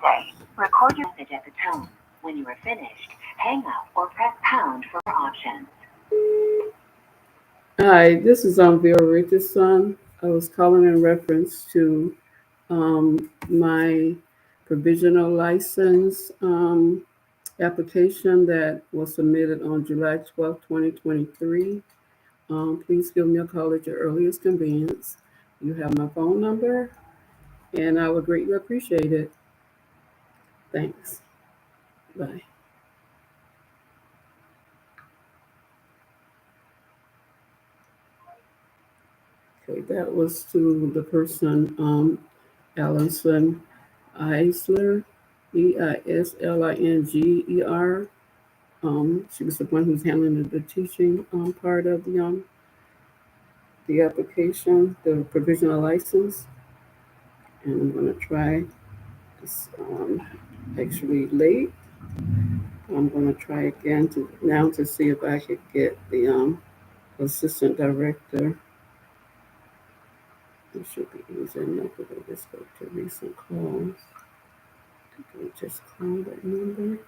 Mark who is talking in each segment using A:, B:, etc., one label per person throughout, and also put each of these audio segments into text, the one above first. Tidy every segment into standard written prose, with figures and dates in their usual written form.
A: day. Record your message at the tone. When you are finished, hang up or press pound for options.
B: Hi, this is Vera Richardson. I was calling in reference to my provisional license application that was submitted on July 12th, 2023. Please give me a call at your earliest convenience. You have my phone number, and I would greatly appreciate it. Thanks. Bye. Okay, that was to the person, Allison Eisler, Eislinger. She was the one who's handling the teaching part of the application, the provisional license. And I'm going to try this actually late. I'm going to try again to see if I could get the assistant director. It should be easy enough if I just go to recent calls. I can just call that number.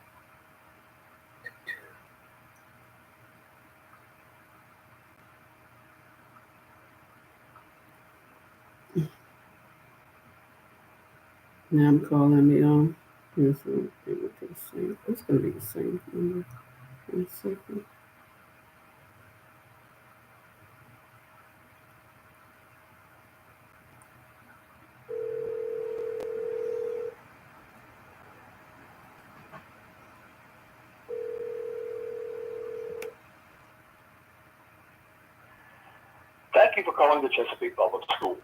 B: Now I'm calling the here's the same. It's gonna be the same number. 1 second.
C: Thank you for calling the Chesapeake Public Schools.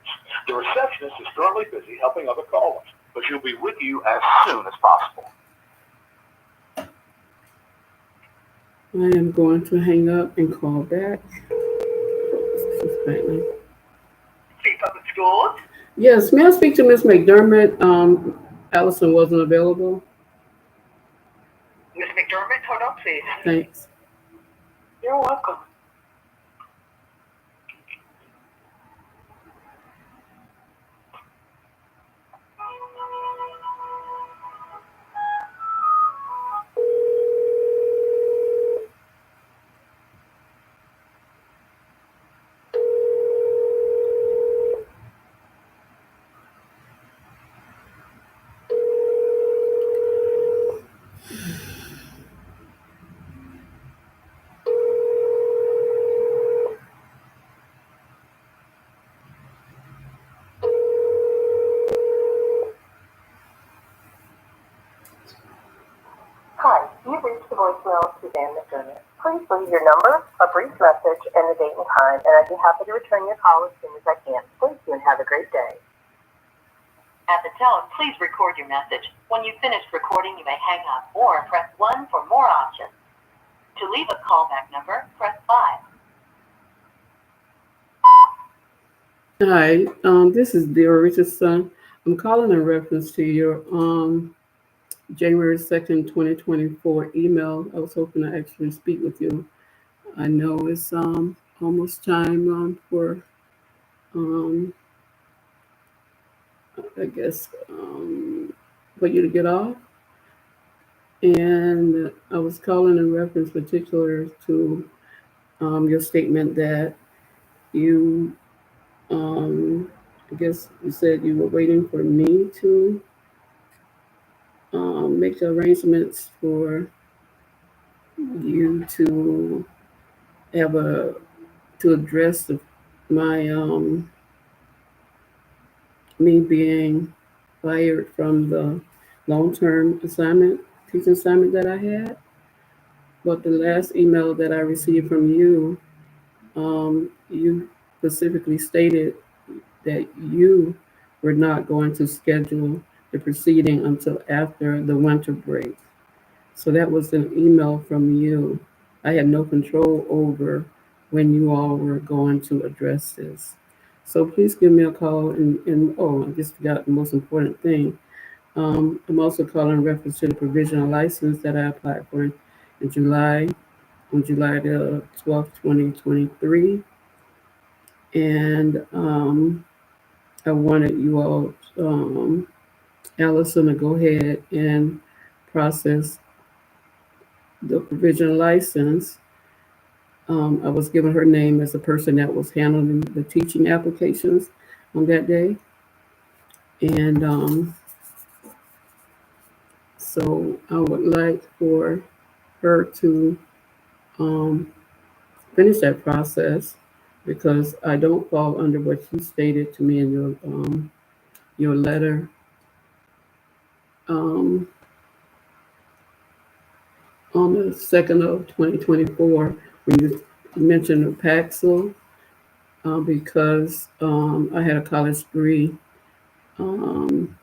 C: The receptionist is currently busy helping other callers, but she'll be with you as soon as possible.
B: I am going to hang up and call back.
A: Chesapeake Public Schools.
B: Yes, may I speak to Miss McDermott? Allison wasn't available.
A: Miss McDermott, hold on, please.
B: Thanks.
A: You're welcome. Hi, you've reached the voicemail of Suzanne McDermott. Please leave your number, a brief message, and the date and time, and I'd be happy to return your call as soon as I can. Thank you and have a great day. At the tone, please record your message. When you've finished recording, you may hang up or press 1 for more options. To leave a callback number, press 5.
B: Hi, this is Vera Richardson. I'm calling in reference to your January 2nd, 2024 email. I was hoping to actually speak with you. I know it's almost time for I guess for you to get off. And I was calling in reference particular to your statement that you I guess you said you were waiting for me to make the arrangements for you to have to address my me being fired from the long-term teaching assignment that I had. But the last email that I received from you, you specifically stated that you were not going to schedule the proceeding until after the winter break. So that was an email from you. I had no control over when you all were going to address this. So please give me a call. And oh, I just forgot the most important thing. I'm also calling in reference to the provisional license that I applied for in July, on July the 12th, 2023. And I wanted you all Allison to go ahead and process the provisional license. I was given her name as the person that was handling the teaching applications on that day. And so I would like for her to um, finish that process because I don't fall under what you stated to me in your letter. Um, on the 2nd of 2024, when you mentioned the Paxil, because I had a college degree um,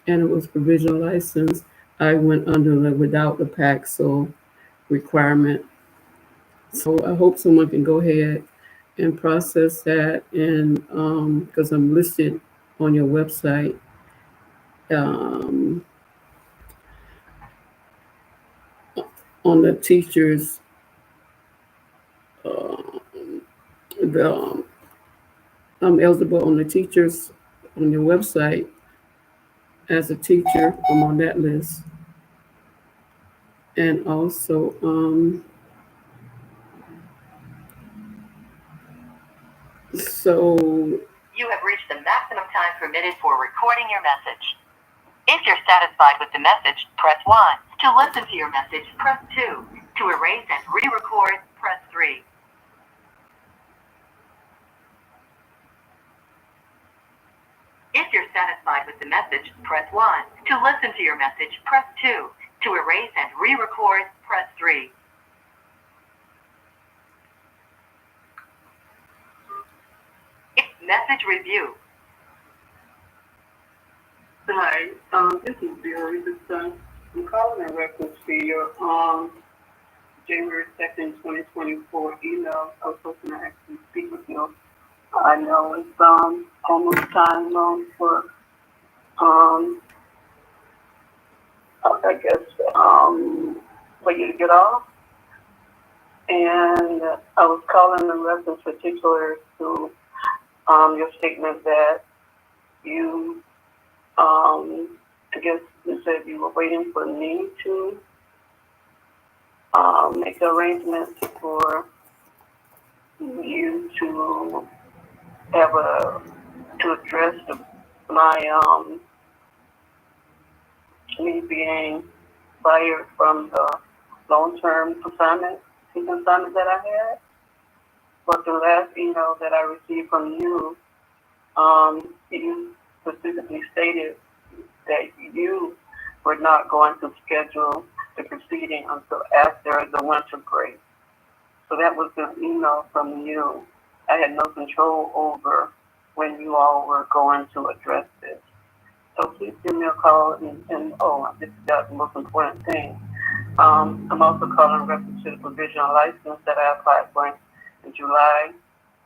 B: and it was provisional license, I went under the without the Paxil requirement. So I hope someone can go ahead and process that, and because I'm listed on your website, um, on the teachers, uh, the, I'm eligible on the teachers on your website as a teacher. I'm on that list, and also so
A: You have reached the maximum time permitted for recording your message. If you're satisfied with the message, press 1. To listen to your message, press 2. To erase and re-record, press 3. If you're satisfied with the message, press 1. To listen to your message, press 2. To erase and re-record, press 3. Message review.
B: hi, this is Barry. I'm calling in reference to your January 2nd, 2024 email. I was hoping to actually speak with you. I know it's almost time for I guess for you to get off. And I was calling in reference particular to your statement that you I guess you said you were waiting for me to make arrangements for you to have to address my me being fired from the long-term teaching assignment that I had. But the last email that I received from you, you specifically stated that you were not going to schedule the proceeding until after the winter break. So that was an email from you. I had no control over when you all were going to address this. So please give me a call and this is the most important thing. I'm also calling in reference to the provisional license that I applied for in July,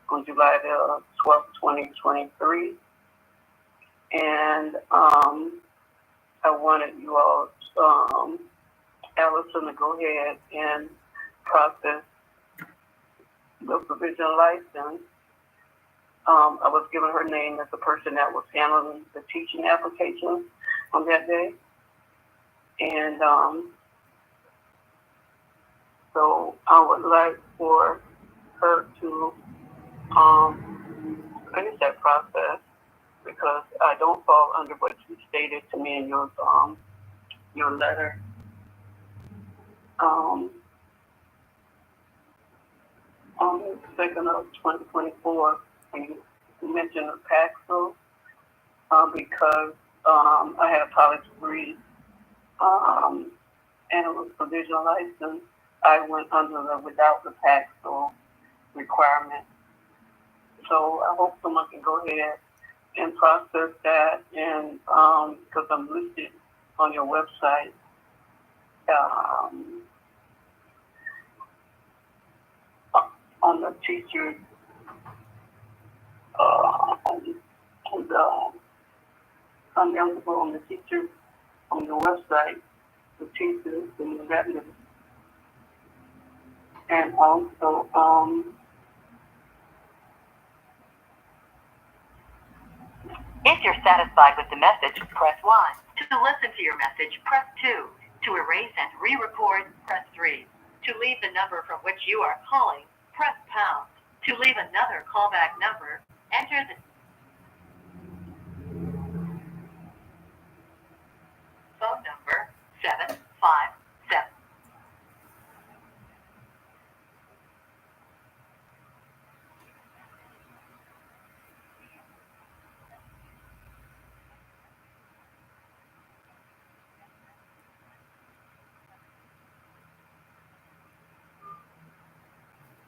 B: on July the 12th, 2023. And I wanted you all, Allison, to go ahead and process the provisional license. I was given her name as the person that was handling the teaching application on that day. And so I would like for her to finish that process because I don't fall under what you stated to me in your letter. On the 2nd of 2024, when you mentioned the Paxil, because I had a college degree and it was provisional license, I went under the without the Paxil requirement. So I hope someone can go ahead and process that, and because I'm listed on your website, on the teacher, I'm eligible on the teacher on your website, the teachers and the revenue, and also
A: If you're satisfied with the message, press 1. To listen to your message, press 2. To erase and re-record, press 3. To leave the number from which you are calling, press pound. To leave another callback number, enter the phone number 757.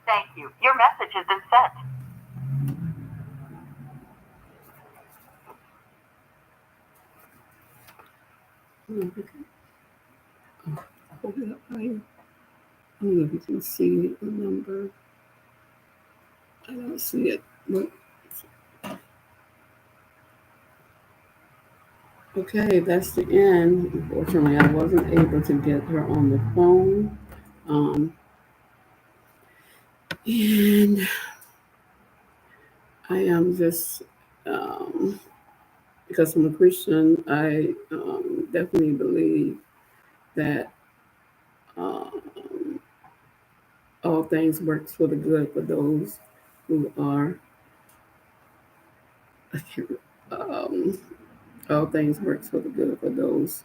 A: Thank you. Your message has been sent.
B: Hold it up higher. I don't know if you can see the number. I don't see it. But okay, that's the end. Unfortunately, I wasn't able to get her on the phone. And I am just, because I'm a Christian, I definitely believe that all things work for the good for those who are, all things work for the good for those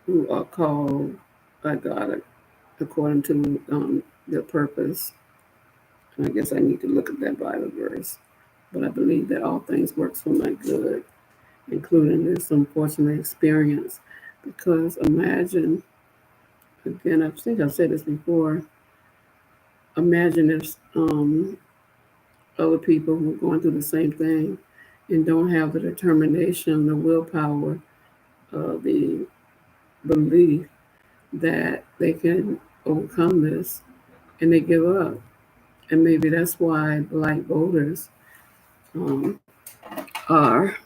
B: who are called by God according to their purpose. And I guess I need to look at that Bible verse. But I believe that all things work for my good, including this unfortunate experience. Because imagine, again, I think I've said this before, imagine if other people who are going through the same thing and don't have the determination, the willpower, the belief that they can overcome this, and they give up. And maybe that's why Black voters are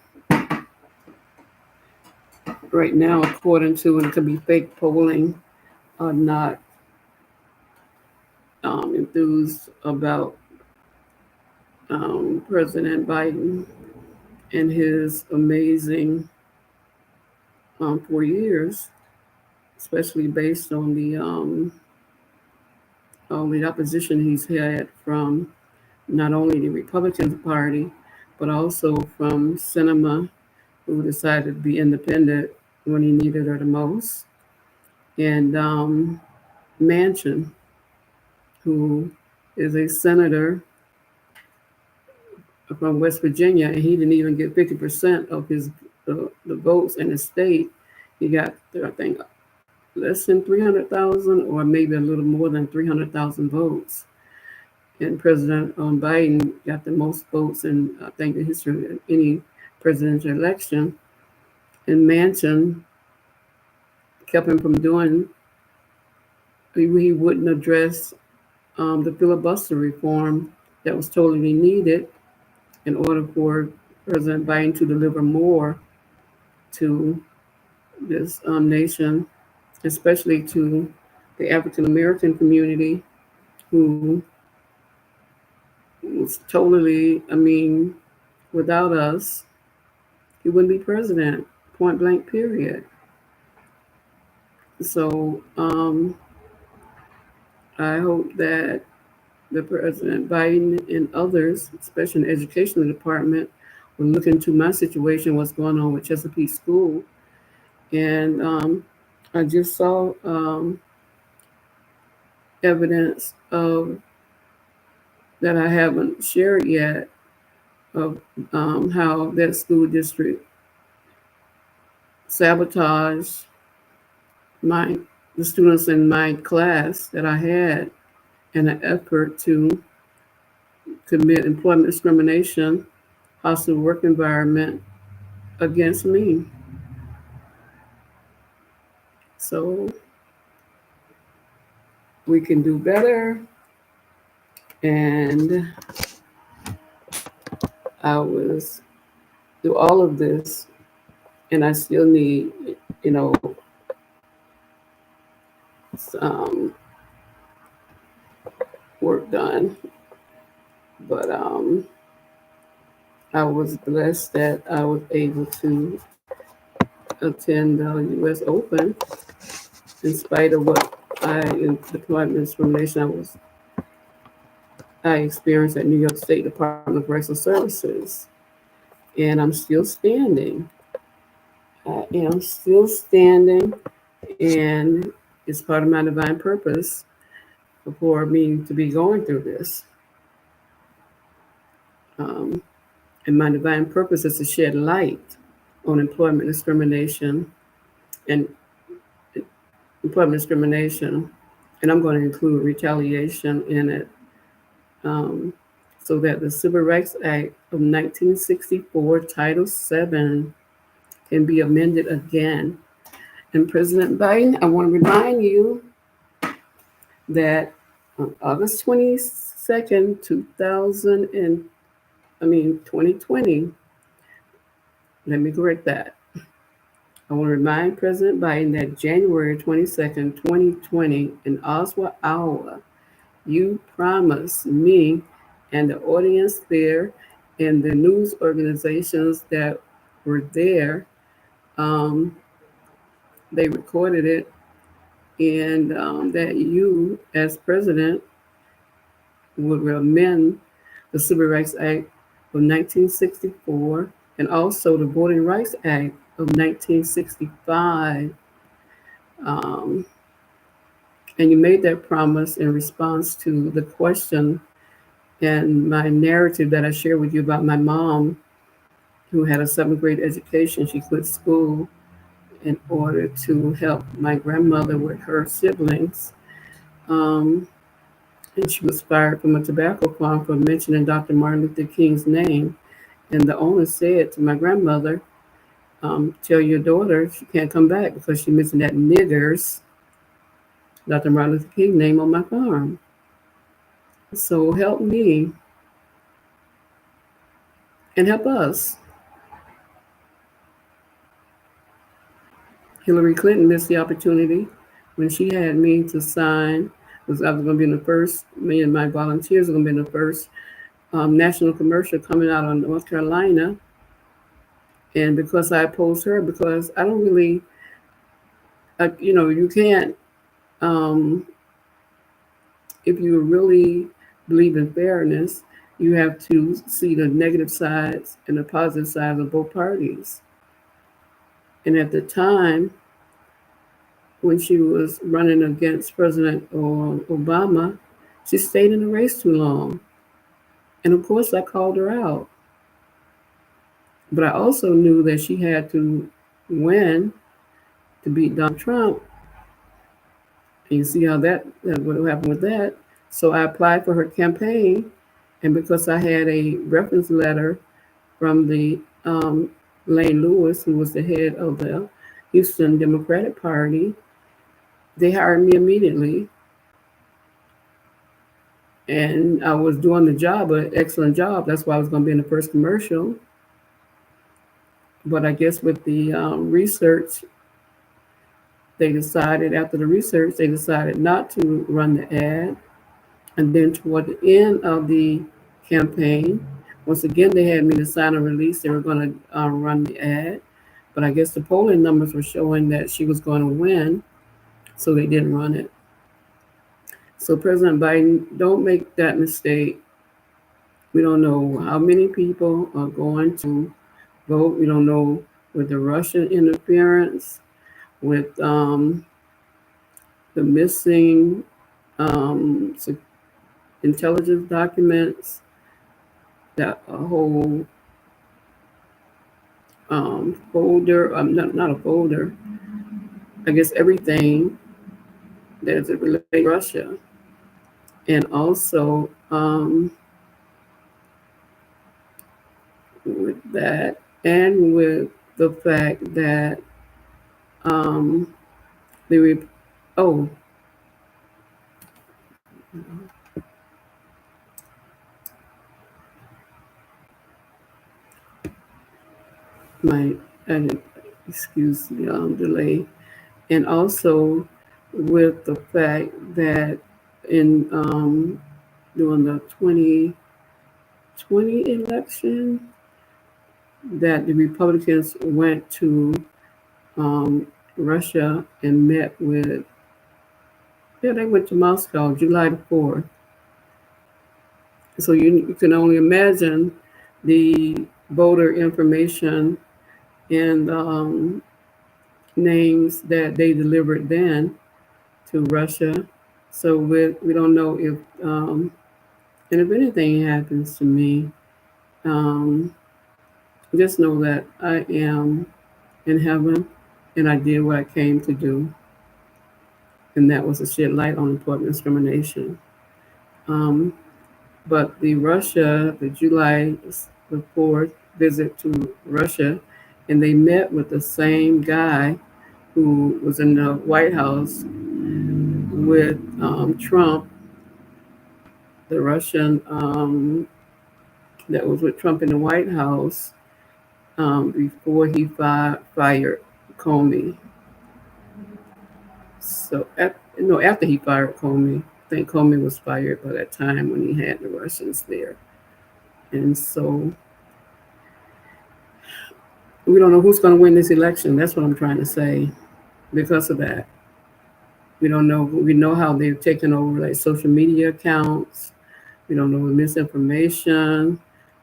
B: right now, according to, and it could be fake polling, are not enthused about President Biden and his amazing 4 years, especially based on the opposition he's had from not only the Republican Party, but also from Sinema, who decided to be independent when he needed her the most, and Manchin, who is a senator from West Virginia, and he didn't even get 50% of his the votes in the state. He got, I think, less than 300,000, or maybe a little more than 300,000 votes. And President Biden got the most votes in, I think, the history of any presidential election. And Manchin kept him from doing. He wouldn't address the filibuster reform that was totally needed in order for President Biden to deliver more to this nation, especially to the African American community, who was totally, without us, he wouldn't be president, point blank, period. So I hope that the President Biden and others, especially in the educational department, will look into my situation, what's going on with Chesapeake School. And I just saw evidence of that I haven't shared yet of how that school district sabotaged the students in my class that I had in an effort to commit employment discrimination, hostile work environment against me. So we can do better. And I was through all of this, and I still need, some work done. But I was blessed that I was able to attend the U.S. Open in spite of what employment discrimination I experienced at New York State Department of Racial Services, and I'm still standing. I am still standing, and it's part of my divine purpose for me to be going through this. Um, and my divine purpose is to shed light on and employment discrimination, and I'm going to include retaliation in it, um, so that the Civil Rights Act of 1964, Title VII, can be amended again. And President Biden, I want to remind you that on August 22nd, 2020, let me correct that. I want to remind President Biden that January 22nd, 2020, in Oswald hour, you promised me and the audience there and the news organizations that were there, um, they recorded it, and that you, as president, would amend the Civil Rights Act of 1964 and also the Voting Rights Act of 1965. Um, and you made that promise in response to the question and my narrative that I shared with you about my mom, who had a seventh grade education. She quit school in order to help my grandmother with her siblings. Um, and she was fired from a tobacco farm for mentioning Dr. Martin Luther King's name. And the owner said to my grandmother, tell your daughter she can't come back because she mentioned that niggers, Dr. Martin Luther King name on my farm. So help me and help us. Hillary Clinton missed the opportunity when she had me to sign. I was going to be in the first, me and my volunteers were going to be in the first national commercial coming out of North Carolina. And because I opposed her, because I don't really, you can't, um, if you really believe in fairness, you have to see the negative sides and the positive sides of both parties. And at the time, when she was running against President Obama, she stayed in the race too long. And of course, I called her out. But I also knew that she had to win to beat Donald Trump. And you see how that what happened with that. So I applied for her campaign. And because I had a reference letter from the Lane Lewis, who was the head of the Houston Democratic Party, they hired me immediately. And I was doing the job, an excellent job. That's why I was going to be in the first commercial. But I guess with the research, after the research, they decided not to run the ad. And then toward the end of the campaign, once again, they had me to sign a release. They were going to run the ad. But I guess the polling numbers were showing that she was going to win, so they didn't run it. So President Biden, don't make that mistake. We don't know how many people are going to vote. We don't know with the Russian interference, with the missing intelligence documents, that a whole folder, not a folder, I guess everything that's related to Russia. And also with that, and with the fact that oh, my, excuse the delay, and also with the fact that in during the 2020 election, that the Republicans went to Russia and met with, yeah, they went to Moscow July the 4th. So you can only imagine the voter information and names that they delivered then to Russia. So we don't know if, and if anything happens to me, um, just know that I am in heaven and I did what I came to do, and that was to shed light on employment discrimination. Um, but the July the 4th visit to Russia, and they met with the same guy who was in the White House with Trump, the Russian that was with Trump in the White House before he fired Comey. So, no, after he fired Comey, I think Comey was fired by that time when he had the Russians there. And so we don't know who's going to win this election. That's what I'm trying to say. Because of that, we don't know. We know how they've taken over like social media accounts. We don't know the misinformation.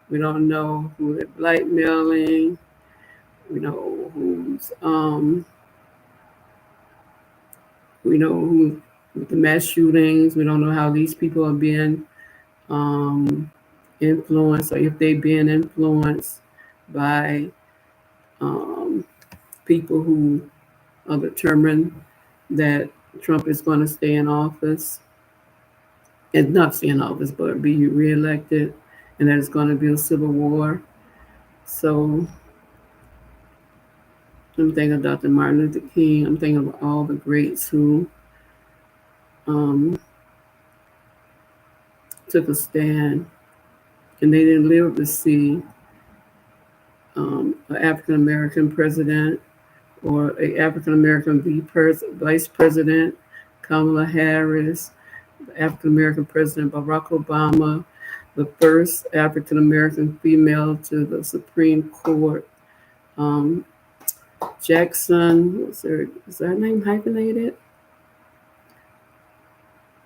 B: We don't know who they're blackmailing. We know who's we know who with the mass shootings. We don't know how these people are being um, influenced, or if they're being influenced by um, people who are determined that Trump is going to stay in office, and not stay in office, but be reelected, and that it's going to be a civil war. So I'm thinking of Dr. Martin Luther King. I'm thinking of all the greats who um, took a stand, and they didn't live to see an African American president or an African American vice president, Kamala Harris, the African American president Barack Obama, the first African American female to the Supreme Court, um, Jackson. Is her name hyphenated?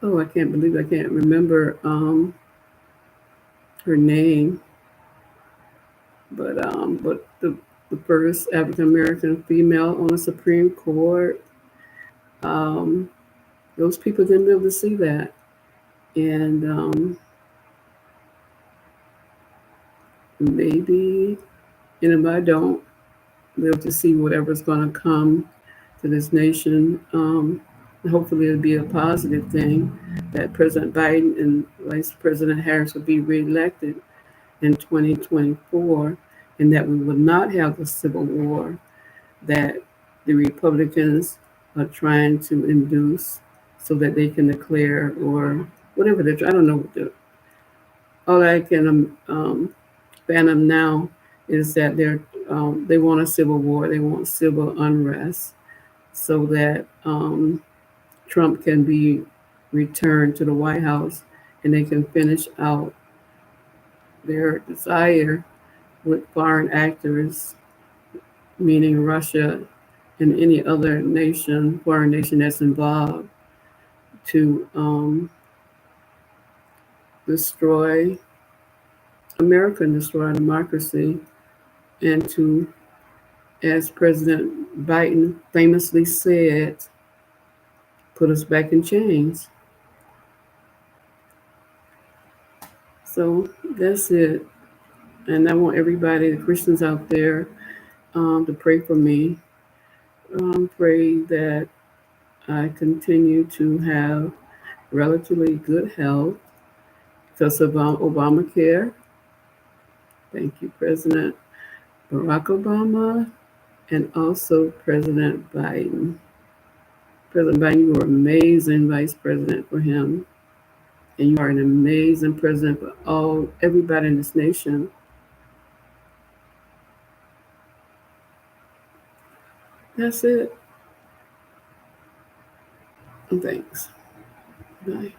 B: Oh, I can't believe I can't remember her name. But the first African American female on the Supreme Court. Um, those people didn't live to see that, and maybe, and if I don't live to see whatever's going to come to this nation, hopefully it'll be a positive thing that President Biden and Vice President Harris will be reelected in 2024, and that we will not have the civil war that the Republicans are trying to induce so that they can declare or whatever they're I don't know what the all I can fathom now is that they want a civil war, they want civil unrest so that Trump can be returned to the White House and they can finish out their desire with foreign actors, meaning Russia and any other nation, foreign nation that's involved, to destroy America and destroy democracy, and to, as President Biden famously said, put us back in chains. So that's it. And I want everybody, the Christians out there, to pray for me. Pray that I continue to have relatively good health because of Obamacare. Thank you, President Barack Obama, and also President Biden. President Biden, you were amazing vice president for him, and you are an amazing president for everybody in this nation. That's it. Thanks. Bye.